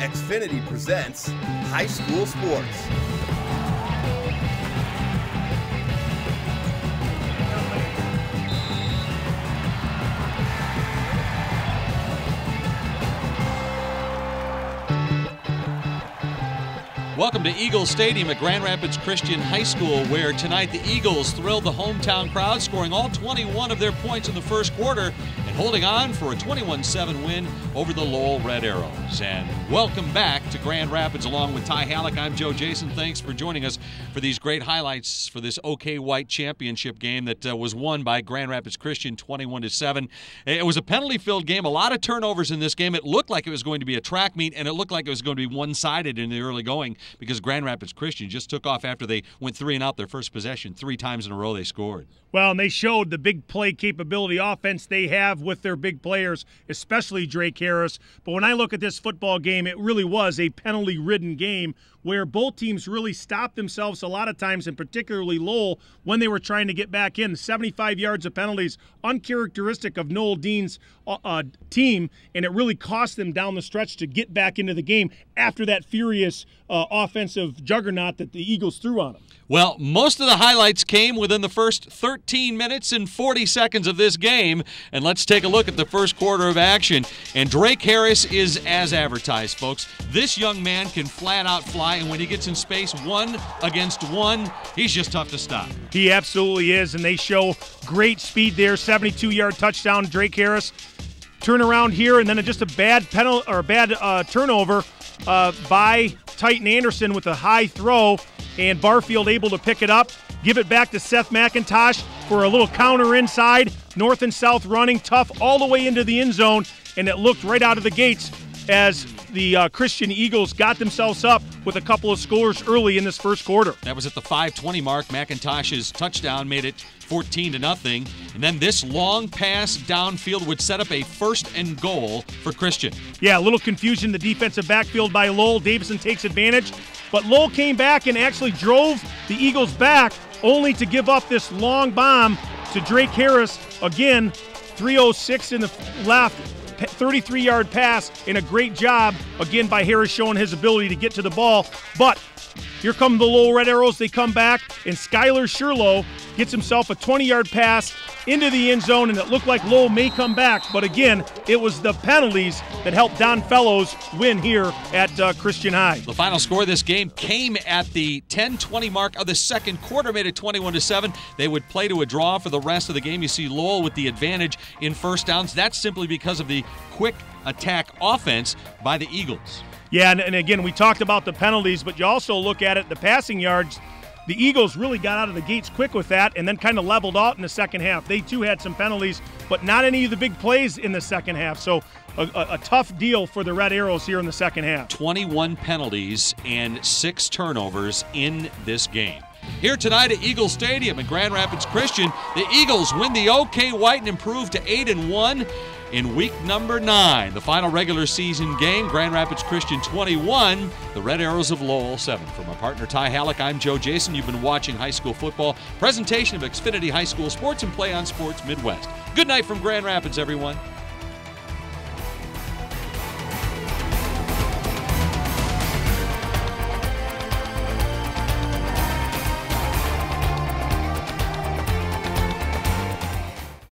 Xfinity presents High School Sports. Welcome to Eagle Stadium at Grand Rapids Christian High School, where tonight the Eagles thrilled the hometown crowd, scoring all 21 of their points in the first quarter and holding on for a 21-7 win over the Lowell Red Arrows. And welcome back to Grand Rapids along with Ty Halleck. I'm Joe Jason. Thanks for joining us for these great highlights for this OK White championship game that was won by Grand Rapids Christian 21-7. It was a penalty-filled game, a lot of turnovers in this game. It looked like it was going to be a track meet, and it looked like it was going to be one-sided in the early going, because Grand Rapids Christian just took off after they went 3 and out their first possession. 3 times in a row they scored. Well, and they showed the big play capability offense they have with their big players, especially Drake Harris. But when I look at this football game, it really was a penalty-ridden game where both teams really stopped themselves a lot of times, and particularly Lowell, when they were trying to get back in. 75 yards of penalties, uncharacteristic of Noel Dean's team, and it really cost them down the stretch to get back into the game after that furious offensive juggernaut that the Eagles threw on them. Well, most of the highlights came within the first 13 minutes and 40 seconds of this game, and let's take a look at the first quarter of action. And Drake Harris is as advertised, folks. This young man can flat out fly, and when he gets in space 1 against 1, he's just tough to stop. He absolutely is, and they show great speed there. 72-yard touchdown, Drake Harris. Turnaround here, and then just a bad turnover by Titan Anderson with a high throw, and Barfield able to pick it up, give it back to Seth McIntosh for a little counter inside, north and south running, tough all the way into the end zone, and it looked right out of the gates as the Christian Eagles got themselves up with a couple of scores early in this first quarter. That was at the 5:20 mark. McIntosh's touchdown made it 14-0, and then this long pass downfield would set up a 1st and goal for Christian. Yeah, a little confusion in the defensive backfield by Lowell. Davison takes advantage, but Lowell came back and actually drove the Eagles back, only to give up this long bomb to Drake Harris. Again, 3:06 in the left, 33-yard pass, and a great job, again, by Harris showing his ability to get to the ball. But here come the Lowell Red Arrows. They come back, and Skylar Sherlow gets himself a 20-yard pass into the end zone, and it looked like Lowell may come back. But again, it was the penalties that helped Don Fellows win here at Christian High. The final score of this game came at the 10:20 mark of the second quarter, made it 21-7. They would play to a draw for the rest of the game. You see Lowell with the advantage in first downs. That's simply because of the quick attack offense by the Eagles. Yeah, and again, we talked about the penalties, but you also look at it, the passing yards. The Eagles really got out of the gates quick with that and then kind of leveled out in the second half. They, too, had some penalties, but not any of the big plays in the second half. So a tough deal for the Red Arrows here in the second half. 21 penalties and 6 turnovers in this game. Here tonight at Eagle Stadium at Grand Rapids Christian, the Eagles win the OK White and improve to 8-1 in week number 9. The final regular season game, Grand Rapids Christian 21, the Red Arrows of Lowell 7. From our partner Ty Halleck, I'm Joe Jason. You've been watching High School Football, presentation of Xfinity High School Sports and Play on Sports Midwest. Good night from Grand Rapids, everyone.